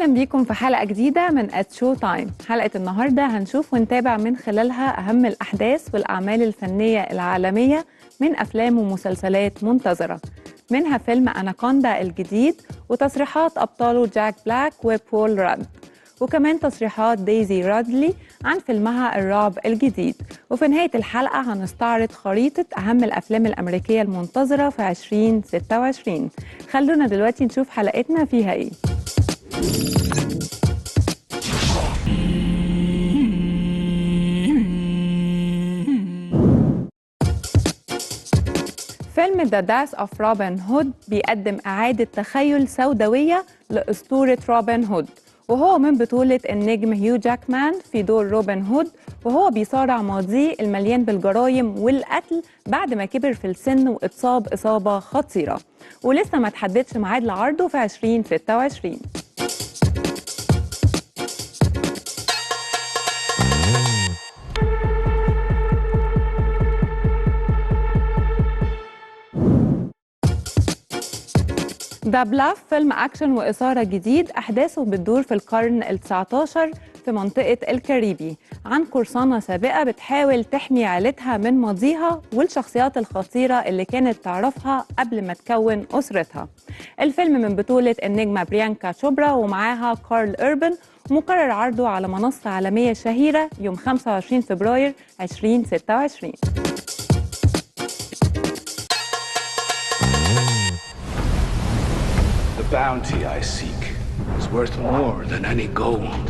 أهلا بيكم في حلقة جديدة من شوتايم. حلقة النهاردة هنشوف ونتابع من خلالها أهم الأحداث والأعمال الفنية العالمية من أفلام ومسلسلات منتظرة، منها فيلم أناكوندا الجديد وتصريحات أبطاله جاك بلاك وبول راد، وكمان تصريحات دايزي رادلي عن فيلمها الرعب الجديد. وفي نهاية الحلقة هنستعرض خريطة أهم الأفلام الأمريكية المنتظرة في 2026. خلونا دلوقتي نشوف حلقتنا فيها إيه. فيلم The Death of Robin Hood بيقدم إعادة تخيل سوداوية لأسطورة روبن هود، وهو من بطولة النجم هيو جاكمان في دور روبن هود، وهو بيصارع ماضيه المليان بالجرايم والقتل بعد ما كبر في السن واتصاب إصابة خطيرة، ولسه ما تحددش ميعاد لعرضه في 2026. ذا بلاف فيلم أكشن وإثارة جديد أحداثه بتدور في القرن ال19 في منطقة الكاريبي، عن قرصانة سابقة بتحاول تحمي عائلتها من ماضيها والشخصيات الخطيرة اللي كانت تعرفها قبل ما تكون أسرتها. الفيلم من بطولة النجمة بريانكا شوبرا ومعاها كارل إربن، ومقرر عرضه على منصة عالمية شهيرة يوم 25 فبراير 2026. The bounty I seek is worth more than any gold.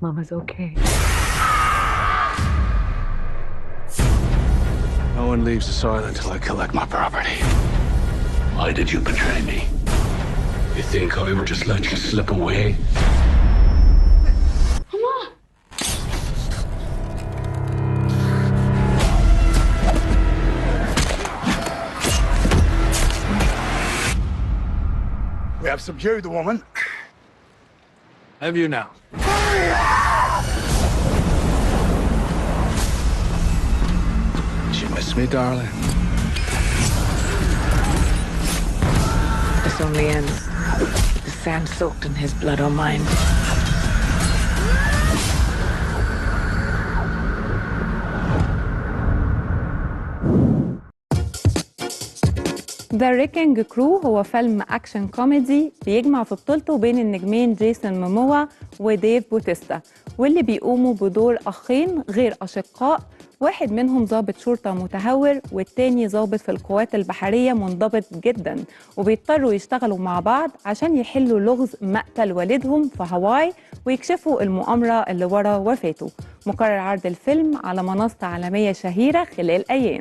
Mama's okay. No one leaves the soil until I collect my property. Why did you betray me? You think I would just let you slip away? Mama! We have subdued the woman. Have you now? Did you miss me, darling? This only ends with the sand soaked in his blood or mine. ذا ريكينج كرو هو فيلم أكشن كوميدي بيجمع في بطولته بين النجمين جيسون موموا وديف بوتيستا، واللي بيقوموا بدور أخين غير أشقاء، واحد منهم ضابط شرطة متهور والتاني ضابط في القوات البحرية منضبط جدا، وبيضطروا يشتغلوا مع بعض عشان يحلوا لغز مقتل والدهم في هاواي ويكشفوا المؤامرة اللي ورا وفاته. مقرر عرض الفيلم على منصة عالمية شهيرة خلال أيام.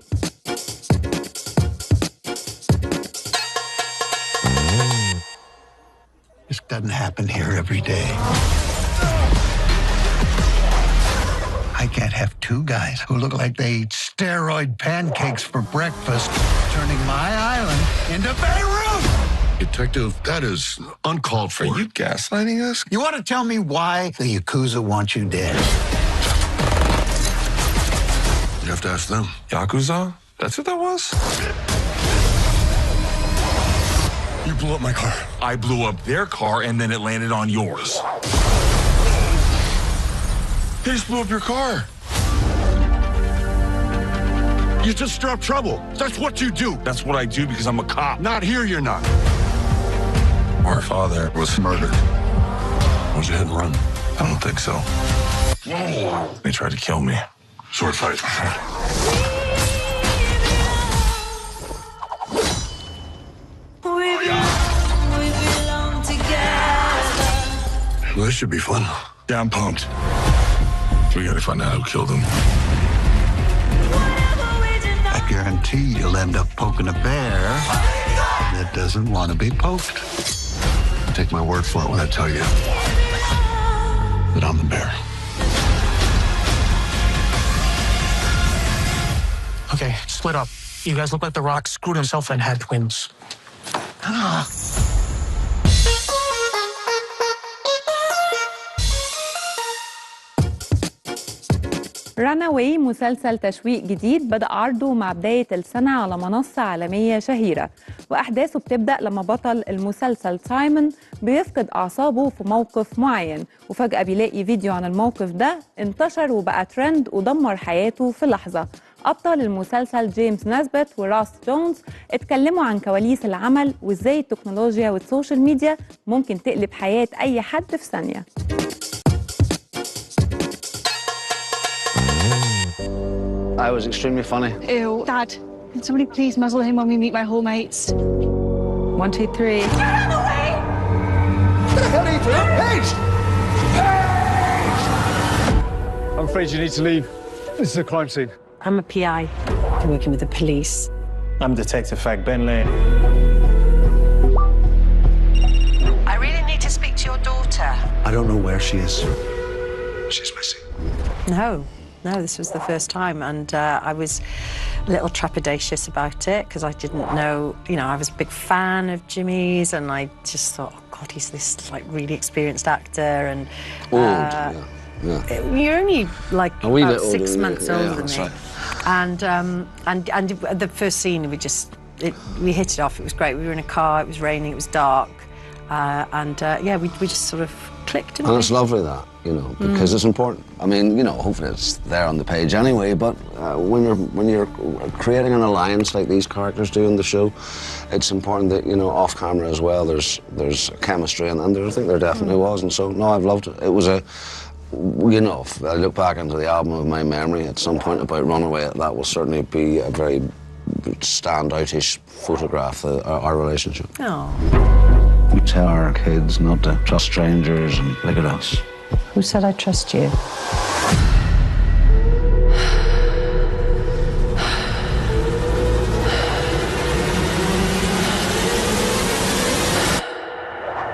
This doesn't happen here every day. I can't have two guys who look like they eat steroid pancakes for breakfast turning my island into Beirut! Detective, that is uncalled for. Are you gaslighting us? You want to tell me why the Yakuza want you dead? You have to ask them. Yakuza? That's what that was? You blew up my car. I blew up their car and then it landed on yours. They just blew up your car. You just stir up trouble. That's what you do. That's what I do because I'm a cop. Not here, you're not. Our father was murdered. Was it hit and run? I don't think so. Whoa. They tried to kill me. Sword fight. Well, this should be fun. Yeah, I'm pumped. We gotta find out who killed him. I guarantee you'll end up poking a bear that doesn't want to be poked. Take my word for it when I tell you that I'm the bear. Okay, split up. You guys look like The Rock screwed himself and had twins. راناوي مسلسل تشويق جديد بدأ عرضه مع بداية السنة على منصة عالمية شهيرة، وأحداثه بتبدأ لما بطل المسلسل سايمون بيفقد أعصابه في موقف معين، وفجأة بيلاقي فيديو عن الموقف ده انتشر وبقى ترند ودمر حياته في لحظة. أبطال المسلسل جيمس ناسبت وراس جونز اتكلموا عن كواليس العمل وإزاي التكنولوجيا والسوشيال ميديا ممكن تقلب حياة أي حد في ثانية. I was extremely funny. Ew. Dad, can somebody please muzzle him when we meet my hall mates? 1, 2, 3. Get out of the way! What the hell are you doing? Paige! I'm afraid you need to leave. This is a crime scene. I'm a PI. I'm working with the police. I'm Detective Fag Ben Lane. I really need to speak to your daughter. I don't know where she is. She's missing. No, this was the first time, and I was a little trepidatious about it because I didn't know, I was a big fan of Jimmy's, and I just thought, oh God, he's this like really experienced actor, and you're only like about 6 months older than me, right. and the first scene we hit it off. It was great. We were in a car. It was raining. It was dark, we just sort of clicked. And it's lovely that, because it's important. I mean, hopefully it's there on the page anyway, but when you're creating an alliance like these characters do in the show, it's important that, off camera as well, there's chemistry, and I think there definitely was, and so, no, I've loved it. It was if I look back into the album of my memory at some point about Runaway, that will certainly be a very standout-ish photograph of our relationship. Oh. We tell our kids not to trust strangers, and look at us. Who said I trust you?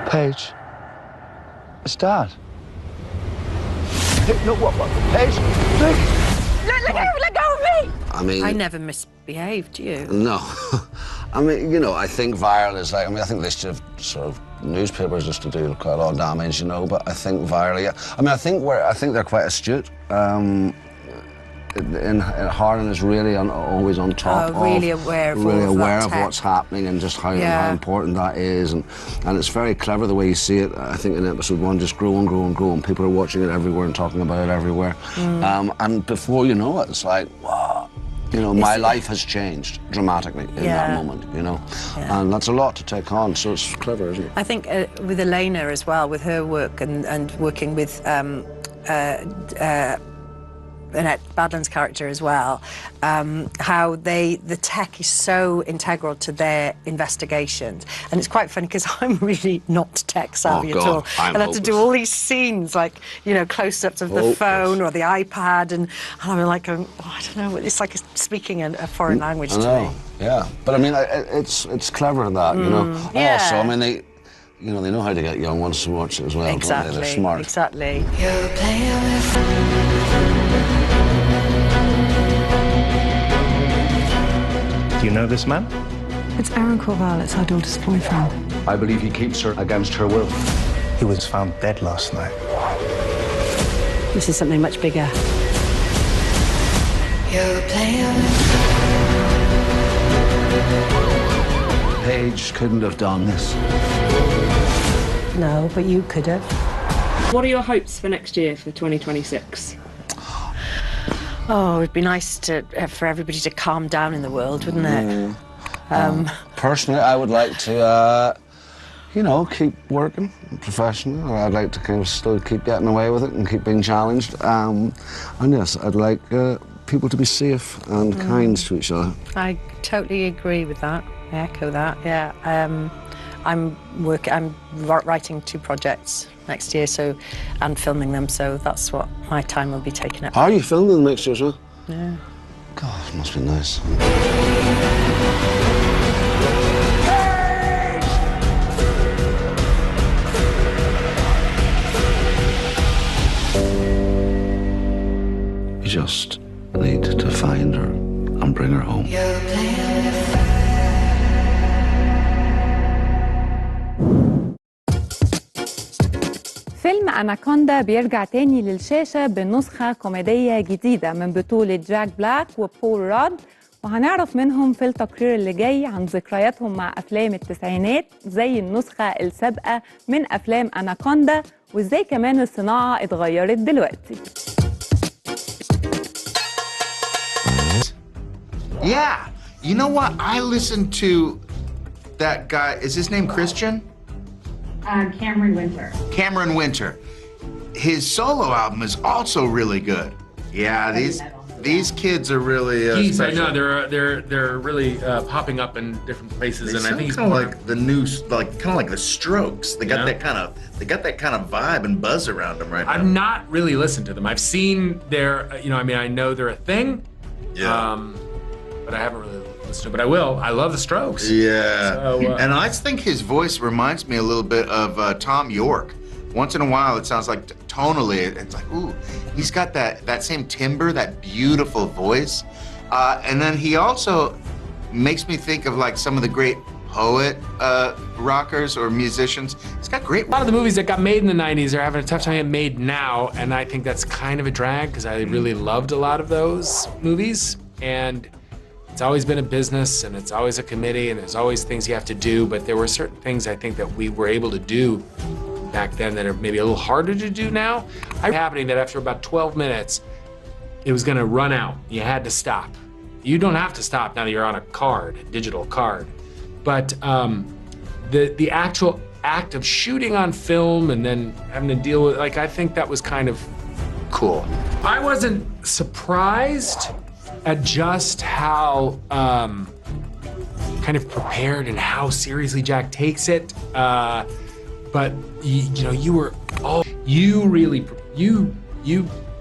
Paige, it's Dad. No, what? Paige, look! Let go of me! I mean, I never misbehaved, do you? No. I mean, I think viral is like, I think they should have sort of newspapers just to do quite a lot of damage, but I think viral, yeah. I think they're quite astute. Harlan is really always on top. Really aware of what's happening and just how important that is, and it's very clever the way you see it. I think in episode 1, just grow and grow and grow, and people are watching it everywhere and talking about it everywhere. And before you know it, it's like, wow. My life has changed dramatically in that moment, and that's a lot to take on, so it's clever, isn't it? I think with Elena as well, with her work and working with Annette Badland's character as well, how the tech is so integral to their investigations, and it's quite funny because I'm really not tech savvy at all, and I had to do all these scenes like close-ups of the phone or the iPad, and I'm like, I don't know, it's like speaking a foreign language to me. Yeah, but I mean, it's clever that Also, I mean, they know how to get young ones to watch it as well. Exactly, don't they? They're smart. Exactly. Do you know this man? It's Aaron Corval. It's our daughter's boyfriend. I believe he keeps her against her will. He was found dead last night. This is something much bigger. Paige couldn't have done this. No, but you could have. What are your hopes for next year, for 2026? Oh, it'd be nice for everybody to calm down in the world, wouldn't it? Personally, I would like to, keep working professionally. I'd like to kind of still keep getting away with it and keep being challenged. And yes, I'd like people to be safe and kind to each other. I totally agree with that. I echo that. Yeah. I'm writing 2 projects next year, and filming them, so that's what my time will be taken up. Are you filming them next year as well? Yeah. God, it must be nice. just need to find her and bring her home. فيلم أناكوندا بيرجع تاني للشاشة بنسخة كوميدية جديدة من بطولة جاك بلاك وبول راد، وهنعرف منهم في التقرير اللي جاي عن ذكرياتهم مع أفلام التسعينات زي النسخة السابقة من أفلام أناكوندا، وإزاي كمان الصناعة اتغيرت دلوقتي. Yeah, you know what? I listened to that guy. Is his name Christian? Cameron Winter. Cameron Winter. His solo album is also really good. Yeah, these kids are really I know special. they're really popping up in different places, They and I think he's kind of like the new, kind of like the Strokes. They got Yeah. that kind of vibe and buzz around them right now. I've not really listened to them. I've seen their, I know they're a thing. Yeah. But I haven't really listened to it. But I will. I love the Strokes. Yeah. So, and I think his voice reminds me a little bit of Tom York. Once in a while, it sounds like tonally, it's like, ooh, he's got that same timbre, that beautiful voice. And then he also makes me think of like some of the great poet rockers or musicians. He's got great. A lot of the movies that got made in the 90s are having a tough time getting made now, and I think that's kind of a drag because I really loved a lot of those movies. And it's always been a business, and it's always a committee, and there's always things you have to do, but there were certain things I think that we were able to do back then that are maybe a little harder to do now. It's happening that after about 12 minutes, it was gonna run out. You had to stop. You don't have to stop now that you're on a card, a digital card. But the actual act of shooting on film and then having to deal with, I think that was kind of cool. I wasn't surprised at just how kind of prepared and how seriously Jack takes it. But you were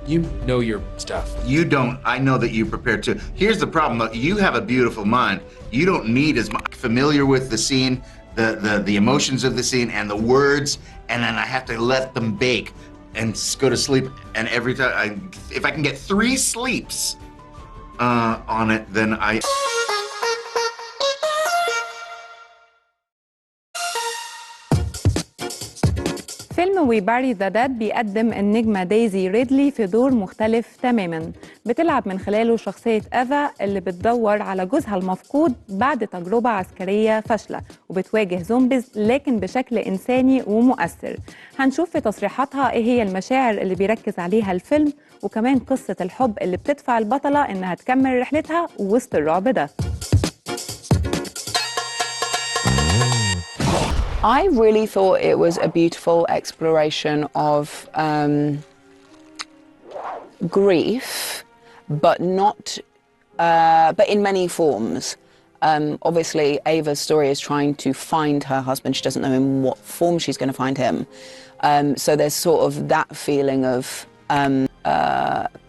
you know your stuff. You don't. I know that you prepared too. Here's the problem though. You have a beautiful mind. You don't need as much familiar with the scene, the emotions of the scene and the words, and then I have to let them bake and go to sleep. And every time, if I can get 3 sleeps on it, then I. فيلم وي باري ذا داد بيقدم النجمة دايزي ريدلي في دور مختلف تماماً، بتلعب من خلاله شخصية إيفا اللي بتدور على جوزها المفقود بعد تجربة عسكرية فاشلة، وبتواجه زومبيز لكن بشكل إنساني ومؤثر. هنشوف في تصريحاتها إيه هي المشاعر اللي بيركز عليها الفيلم، وكمان قصة الحب اللي بتدفع البطلة إنها تكمل رحلتها وسط الرعب ده. I really thought it was a beautiful exploration of grief, but but in many forms. Obviously, Ava's story is trying to find her husband. She doesn't know in what form she's going to find him. So there's sort of that feeling of,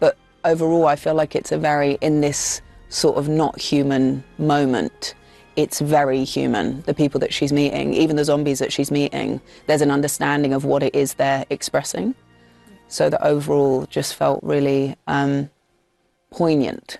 but overall, I feel like it's a very, in this sort of not human moment, it's very human, the people that she's meeting, even the zombies that she's meeting, there's an understanding of what it is they're expressing. So the overall just felt really poignant.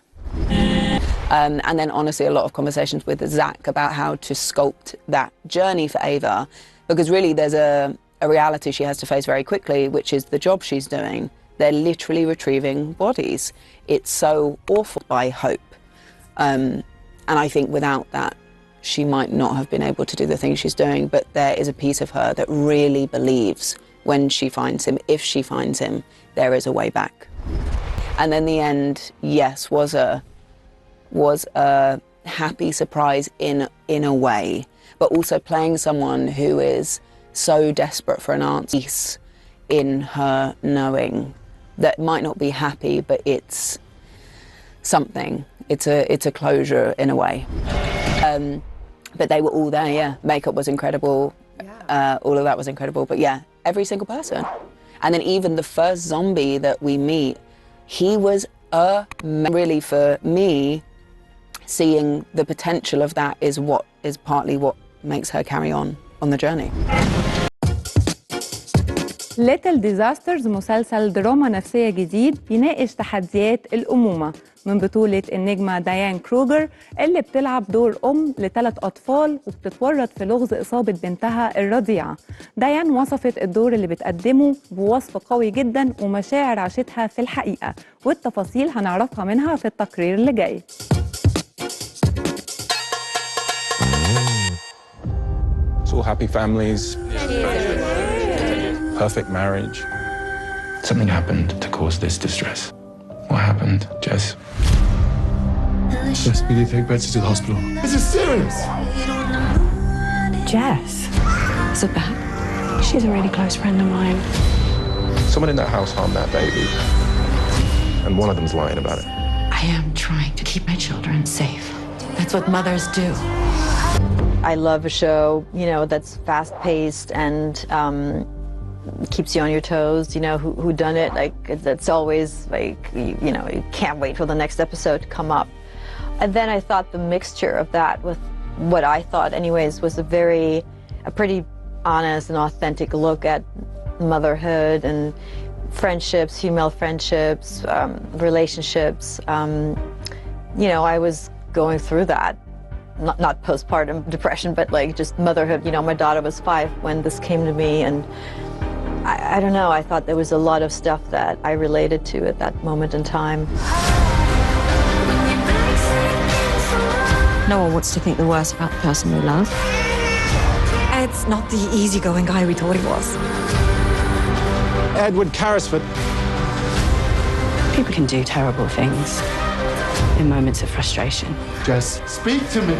And then honestly, a lot of conversations with Zach about how to sculpt that journey for Ava, because really there's a reality she has to face very quickly, which is the job she's doing. They're literally retrieving bodies. It's so awful by hope. And I think without that, she might not have been able to do the things she's doing, but there is a piece of her that really believes when she finds him, if she finds him, there is a way back. And then the end, yes, was a happy surprise in a way, but also playing someone who is so desperate for an answer, peace in her knowing that might not be happy, but it's something. It's a closure in a way. But they were all there, yeah. Makeup was incredible. Yeah. All of that was incredible. But yeah, every single person. And then even the first zombie that we meet, he was really, for me, seeing the potential of that is partly what makes her carry on the journey. Little Disasters مسلسل دراما نفسية جديد بيناقش تحديات الأمومة من بطولة النجمة ديان كروجر اللي بتلعب دور ل3 أطفال وبتتورط في لغز إصابة بنتها الرضيعة. ديان وصفت الدور اللي بتقدمه بوصف قوي جدا ومشاعر عاشتها في الحقيقة، والتفاصيل هنعرفها منها في التقرير اللي جاي. It's all happy families. Perfect marriage. Something happened to cause this distress. What happened, Jess? Jess, we need to take Betsy to the hospital. This is serious! Jess? Is it bad? She's a really close friend of mine. Someone in that house harmed that baby. And one of them's lying about it. I am trying to keep my children safe. That's what mothers do. I love a show, you know, that's fast-paced and keeps you on your toes. You know, who done it? Like, that's always like, you know, you can't wait for the next episode to come up. And then I thought the mixture of that with what I thought, anyways, was a pretty honest and authentic look at motherhood and friendships, female friendships, relationships. You know, I was going through that. Not postpartum depression, but like just motherhood. You know, my daughter was 5 when this came to me, and I don't know, I thought there was a lot of stuff that I related to at that moment in time. No one wants to think the worst about the person we love. Ed's not the easygoing guy we thought he was. Edward Carrisford. People can do terrible things in moments of frustration. Jess, speak to me.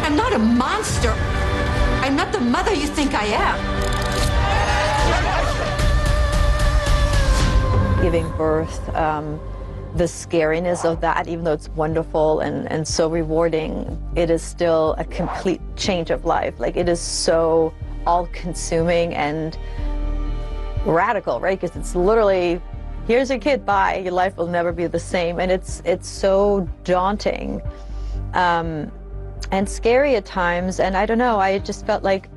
I'm not a monster. I'm not the mother you think I am. Giving birth, the scariness of that, even though it's wonderful and so rewarding, it is still a complete change of life. Like, it is so all-consuming and radical, right? Because it's literally, here's your kid, bye, your life will never be the same. And it's so daunting and scary at times. And I don't know, I just felt like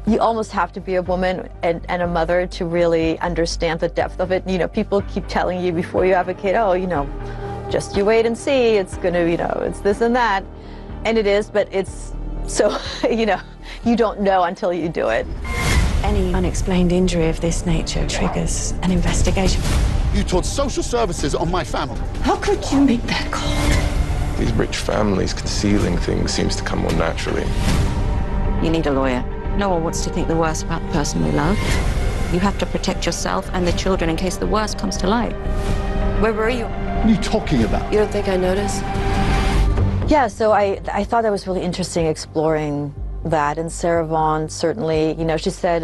you almost have to be a woman and a mother to really understand the depth of it. You know, people keep telling you before you have a kid, oh, you know, just you wait and see, it's gonna, you know, it's this and that. And it is, but it's so, you know, you don't know until you do it. Any unexplained injury of this nature triggers an investigation. You told social services on my family. How could you make that call? These rich families concealing things seems to come more naturally. You need a lawyer. No one wants to think the worst about the person we love. You have to protect yourself and the children in case the worst comes to light. Where were you? What are you talking about? You don't think I noticed? Yeah, so I thought that was really interesting, exploring that. And Sarah Vaughan, certainly, you know, she said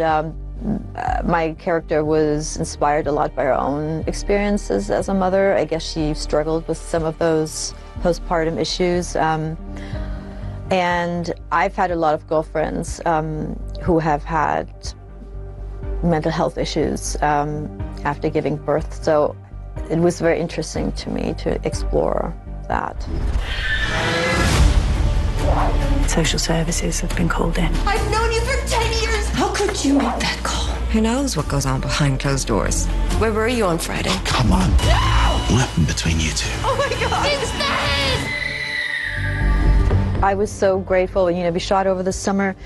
my character was inspired a lot by her own experiences as a mother. I guess she struggled with some of those postpartum issues. And I've had a lot of girlfriends who have had mental health issues after giving birth. So it was very interesting to me to explore that. Social services have been called in. I've known you for 10 years. How could you make that call? Who knows what goes on behind closed doors? Where were you on Friday? Come on. No! What happened between you two? Oh my God! It's the head! I was so grateful. You know, we shot over the summer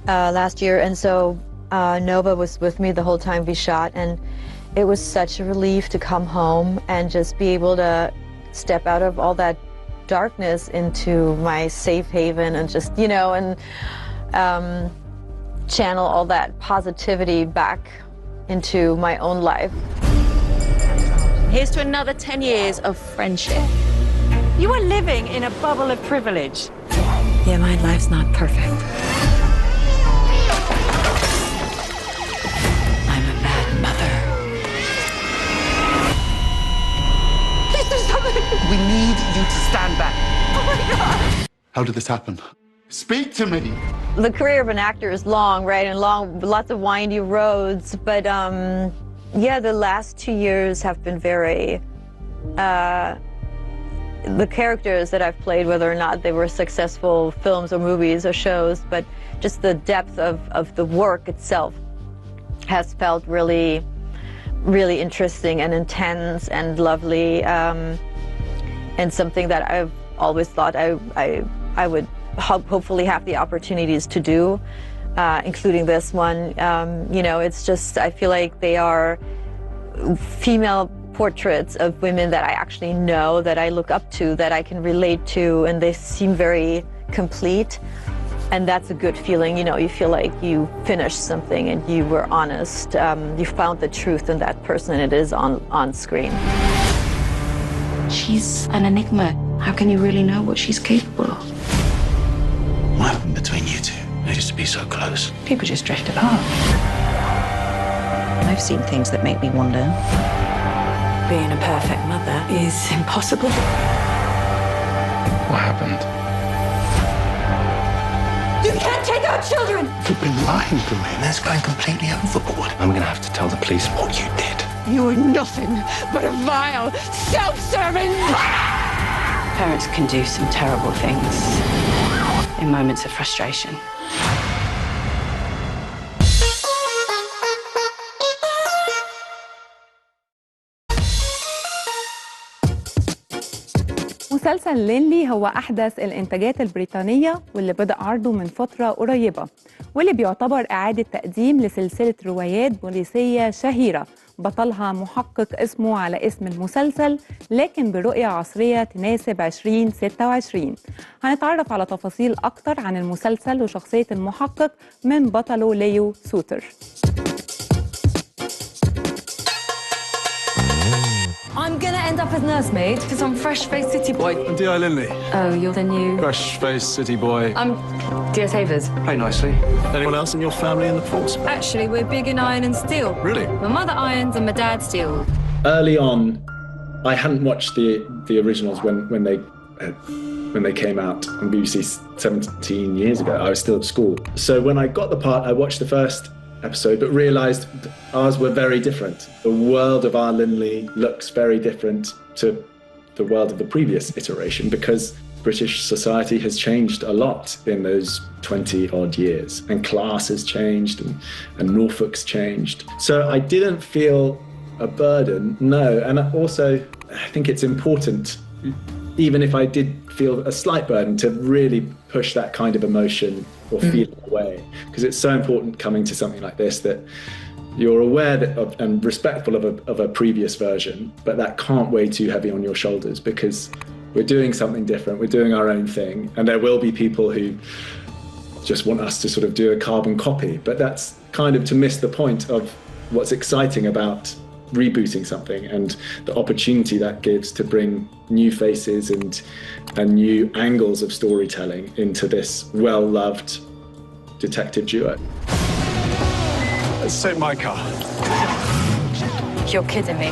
last year, and so Nova was with me the whole time we shot, and it was such a relief to come home and just be able to step out of all that darkness into my safe haven and just, you know, and channel all that positivity back into my own life. Here's to another 10 years of friendship. You are living in a bubble of privilege. Yeah, my life's not perfect. I'm a bad mother. Please do something! We need you to stand back. Oh my God! How did this happen? Speak to me! The career of an actor is long, right? And long, lots of windy roads. But yeah, the last 2 years have been very, the characters that I've played, whether or not they were successful films or movies or shows, but just the depth of the work itself has felt really, really interesting and intense and lovely, and something that I've always thought I would hopefully have the opportunities to do, including this one. You know, it's just, I feel like they are female portraits of women that I actually know, that I look up to, that I can relate to, and they seem very complete. And that's a good feeling, you know, you feel like you finished something and you were honest. You found the truth in that person, and it is on screen. She's an enigma. How can you really know what she's capable of? What happened between you two? They used to be so close. People just drift apart. I've seen things that make me wonder. Being a perfect mother is impossible. What happened? You can't take our children! You've been lying to me, and that's going completely overboard. I'm gonna have to tell the police what you did. You are nothing but a vile, self-serving... Parents can do some terrible things in moments of frustration. مسلسل لينلي هو أحدث الإنتاجات البريطانية واللي بدأ عرضه من فترة قريبة، واللي بيعتبر إعادة تقديم لسلسلة روايات بوليسية شهيرة بطلها محقق اسمه على اسم المسلسل، لكن برؤية عصرية تناسب 2026. هنتعرف على تفاصيل أكتر عن المسلسل وشخصية المحقق من بطله ليو سوتر. I'm gonna end up as nursemaid because I'm fresh-faced city boy. I'm D.I. Linley. Oh, you're the new... Fresh-faced city boy. I'm D.S. Havers. Hey, nicely. Anyone else in your family in the force? Actually, we're big in iron and steel. Really? My mother irons and my dad steels. Early on, I hadn't watched the originals when they came out on BBC 17 years ago. I was still at school. So when I got the part, I watched the first episode, but realised ours were very different. The world of our Linley looks very different to the world of the previous iteration because British society has changed a lot in those 20-odd years, and class has changed, and Norfolk's changed. So I didn't feel a burden, no, and also I think it's important, even if I did feel a slight burden, to really push that kind of emotion or feel away, because it's so important coming to something like this that you're aware and respectful of a previous version, but that can't weigh too heavy on your shoulders because we're doing something different, we're doing our own thing, and there will be people who just want us to sort of do a carbon copy, but that's kind of to miss the point of what's exciting about rebooting something and the opportunity that gives to bring new faces and new angles of storytelling into this well-loved detective duo. Let's take my car. You're kidding me.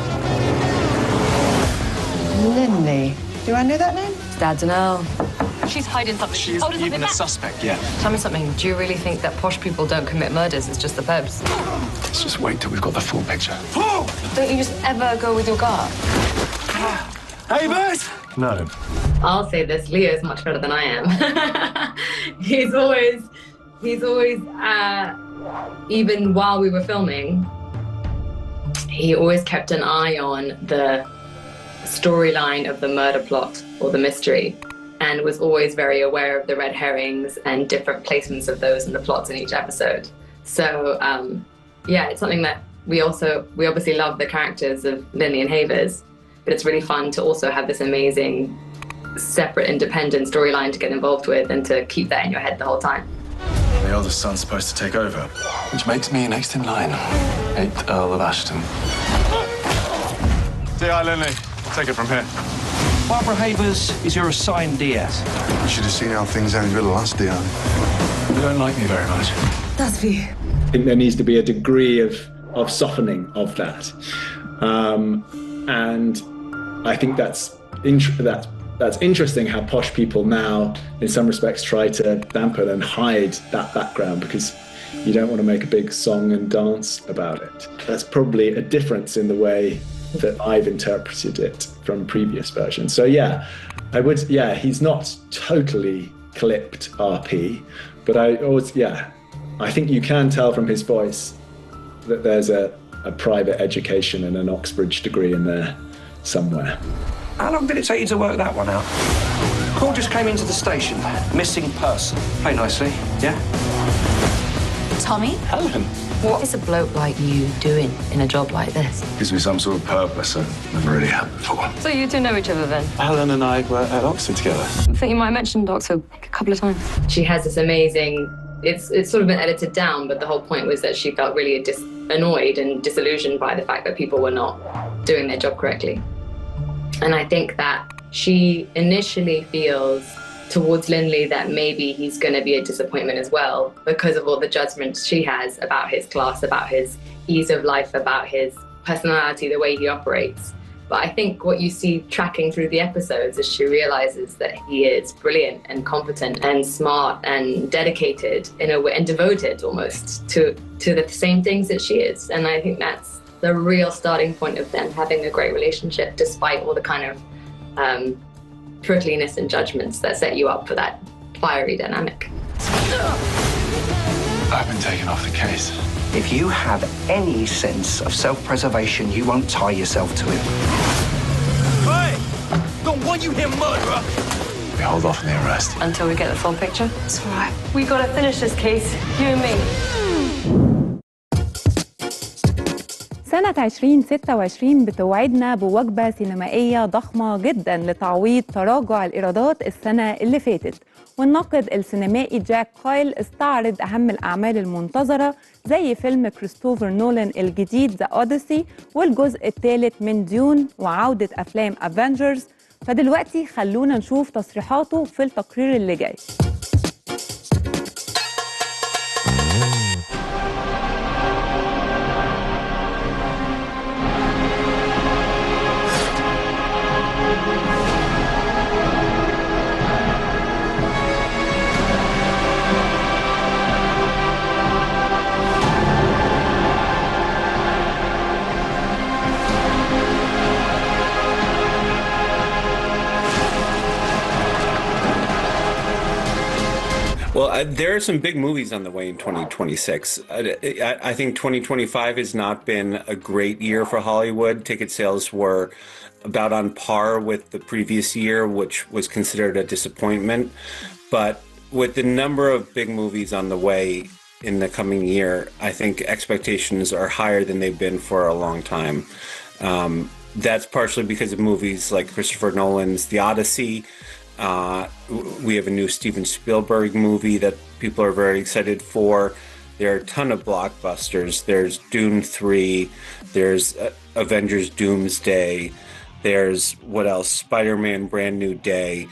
Linley. Do I know that name? Dad's an Earl. She's hiding something. She's even a suspect, yeah. Tell me something. Do you really think that posh people don't commit murders? It's just the plebs. Let's just wait till we've got the full picture. Don't you just ever go with your guard? Hey, Bert! No. I'll say this, Leo's much better than I am. he's always, even while we were filming, he always kept an eye on the storyline of the murder plot or the mystery, and was always very aware of the red herrings and different placements of those in the plots in each episode. So, yeah, it's something that we obviously love the characters of Linley and Havers, but it's really fun to also have this amazing, separate, independent storyline to get involved with and to keep that in your head the whole time. The eldest son's supposed to take over, which makes me next in line. 8th Earl of Ashton. D.I. Linley, take it from here. Barbara Havers is your assigned DS. You should have seen how things ended with the last D.I. You don't like me very much. That's for you. I think there needs to be a degree of softening of that. And I think that's interesting how posh people now, in some respects, try to dampen and hide that background because you don't want to make a big song and dance about it. That's probably a difference in the way that I've interpreted it from previous versions. So he's not totally clipped RP, but I think you can tell from his voice that there's a private education and an Oxbridge degree in there somewhere. How long did it take you to work that one out? Call just came into the station. Missing person. Play nicely, yeah? Tommy? Helen. What is a bloke like you doing in a job like this? Gives me some sort of purpose I've never really had before. So you two know each other then? Helen and I were at Oxford together. I think you might have mentioned Oxford a couple of times. She has this amazing, it's sort of been edited down, but the whole point was that she felt really annoyed and disillusioned by the fact that people were not doing their job correctly. And I think that she initially feels towards Lindley that maybe he's going to be a disappointment as well because of all the judgments she has about his class, about his ease of life, about his personality, the way he operates. But I think what you see tracking through the episodes is she realizes that he is brilliant and competent and smart and dedicated in a way, and devoted almost to the same things that she is. And I think that's the real starting point of them having a great relationship, despite all the kind of prickliness and judgments that set you up for that fiery dynamic. I've been taken off the case. If you have any sense of self-preservation, you won't tie yourself to him. Hey! Don't want you here, murderer! We hold off on the arrest. Until we get the full picture? It's all right. We gotta finish this case, you and me. سنة 2026 بتوعدنا بوجبة سينمائية ضخمة جدا لتعويض تراجع الإيرادات السنة اللي فاتت، والناقد السينمائي جاك كايل استعرض أهم الأعمال المنتظرة زي فيلم كريستوفر نولان الجديد ذا أوديسي والجزء الثالث من ديون وعودة أفلام افنجرز. فدلوقتي خلونا نشوف تصريحاته في التقرير اللي جاي. Well, there are some big movies on the way in 2026. I think 2025 has not been a great year for Hollywood. Ticket sales were about on par with the previous year, which was considered a disappointment. But with the number of big movies on the way in the coming year, I think expectations are higher than they've been for a long time. That's partially because of movies like Christopher Nolan's The Odyssey. We have a new Steven Spielberg movie that people are very excited for. There are a ton of blockbusters. There's Dune 3. There's Avengers Doomsday. There's, what else? Spider-Man Brand New Day.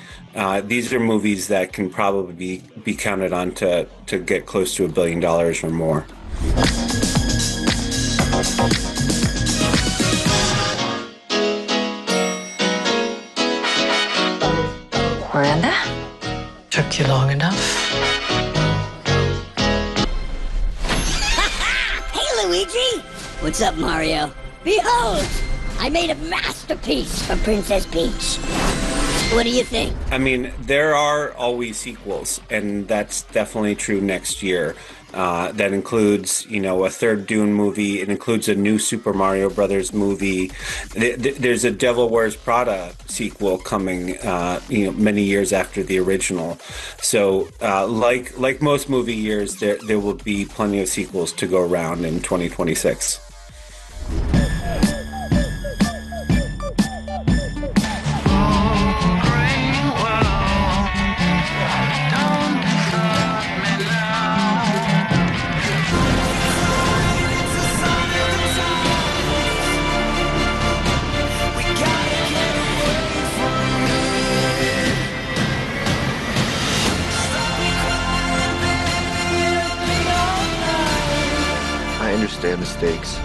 These are movies that can probably be counted on to get close to $1 billion or more. Miranda? Took you long enough. Hey, Luigi! What's up, Mario? Behold! I made a masterpiece for Princess Peach. What do you think? I mean, there are always sequels, and that's definitely true next year. That includes, a third Dune movie. It includes a new Super Mario Brothers movie. There's a Devil Wears Prada sequel coming, many years after the original. So, like most movie years, there will be plenty of sequels to go around in 2026. The stakes.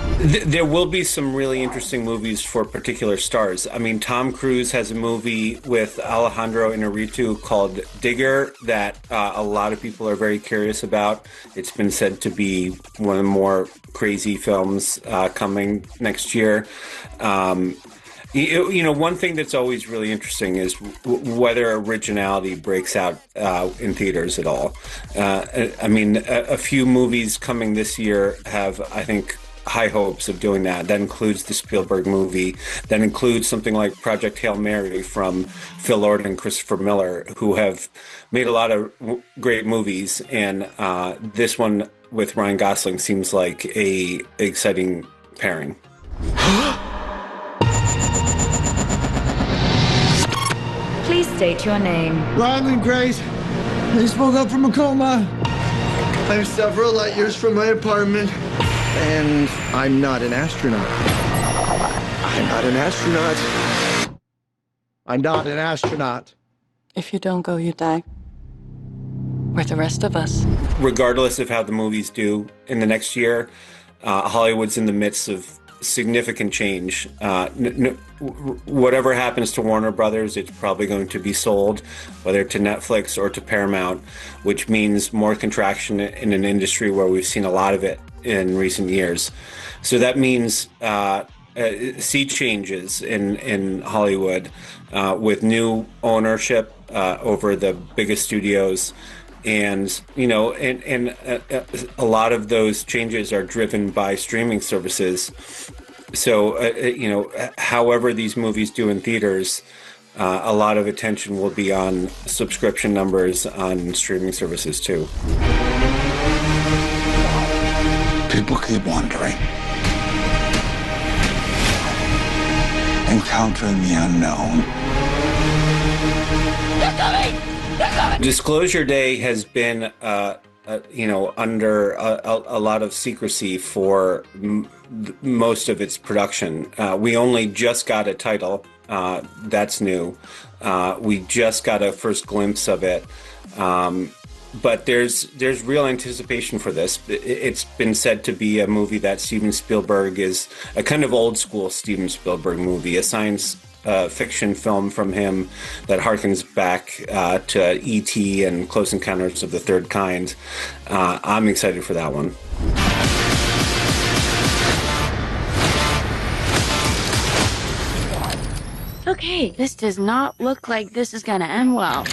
There will be some really interesting movies for particular stars. I mean, Tom Cruise has a movie with Alejandro Inarritu called Digger that a lot of people are very curious about. It's been said to be one of the more crazy films coming next year. One thing that's always really interesting is whether originality breaks out in theaters at all. A few movies coming this year have, I think, high hopes of doing that. That includes the Spielberg movie. That includes something like Project Hail Mary from Phil Lord and Christopher Miller, who have made a lot of great movies. And this one with Ryan Gosling seems like a exciting pairing. Please state your name. Ryland Grace. I spoke up from a coma. I'm several light years from my apartment. And I'm not an astronaut. I'm not an astronaut. I'm not an astronaut. If you don't go, you die. With the rest of us. Regardless of how the movies do in the next year, Hollywood's in the midst of significant change. Whatever happens to Warner Brothers, it's probably going to be sold, whether to Netflix or to Paramount, which means more contraction in an industry where we've seen a lot of it in recent years. So that means sea changes in Hollywood with new ownership over the biggest studios. And, you know, and a lot of those changes are driven by streaming services. So, you know, however these movies do in theaters, a lot of attention will be on subscription numbers on streaming services, too. People keep wondering. Encountering the unknown. They're coming! Disclosure Day has been, you know, under a lot of secrecy for most of its production. We only just got a title. That's new. We just got a first glimpse of it. But there's real anticipation for this. It's been said to be a movie that Steven Spielberg is a kind of old school Steven Spielberg movie, a science fiction film from him that harkens back to E.T. and Close Encounters of the Third Kind. I'm excited for that one. Okay, this does not look like this is gonna end well.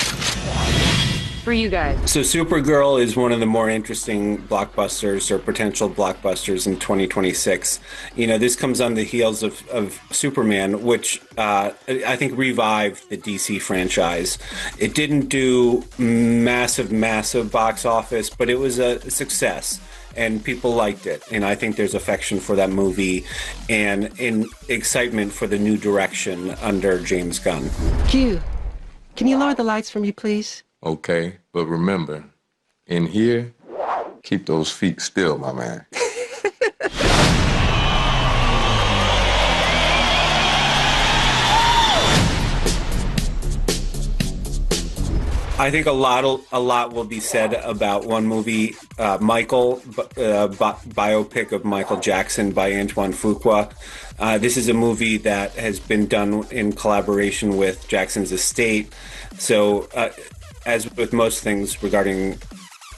For you guys. So Supergirl is one of the more interesting blockbusters or potential blockbusters in 2026. You know, this comes on the heels of Superman, which I think revived the DC franchise. It didn't do massive box office, but it was a success. And people liked it. And I think there's affection for that movie and in excitement for the new direction under James Gunn. Q, can you lower the lights for me, please? Okay, but remember, in here, keep those feet still, my man. I think a lot will be said about one movie, Michael, biopic of Michael Jackson by Antoine Fuqua. This is a movie that has been done in collaboration with Jackson's estate. So, as with most things regarding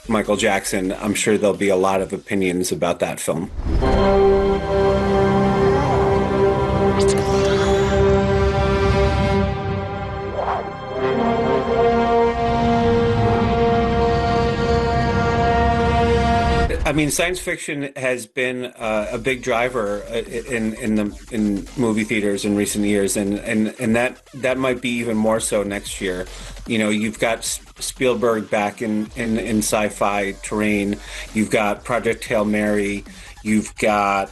Michael Jackson, I'm sure there'll be a lot of opinions about that film. I mean, science fiction has been a big driver in movie theaters in recent years, and that might be even more so next year. You know, you've got Spielberg back in sci-fi terrain. You've got Project Hail Mary. You've got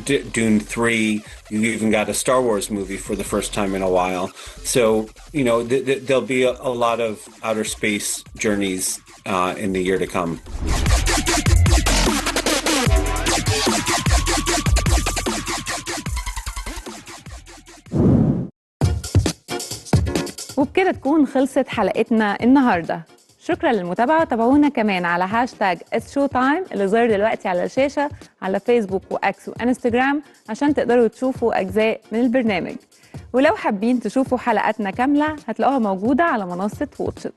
Dune 3. You've even got a Star Wars movie for the first time in a while. So, you know, there'll be a lot of outer space journeys in the year to come. وبكده تكون خلصت حلقتنا النهارده. شكرا للمتابعه، تابعونا كمان على هاشتاج @showtime اللي ظاهر دلوقتي على الشاشه على فيسبوك واكس وانستجرام عشان تقدروا تشوفوا اجزاء من البرنامج. ولو حابين تشوفوا حلقاتنا كامله هتلاقوها موجوده على منصه واتشت.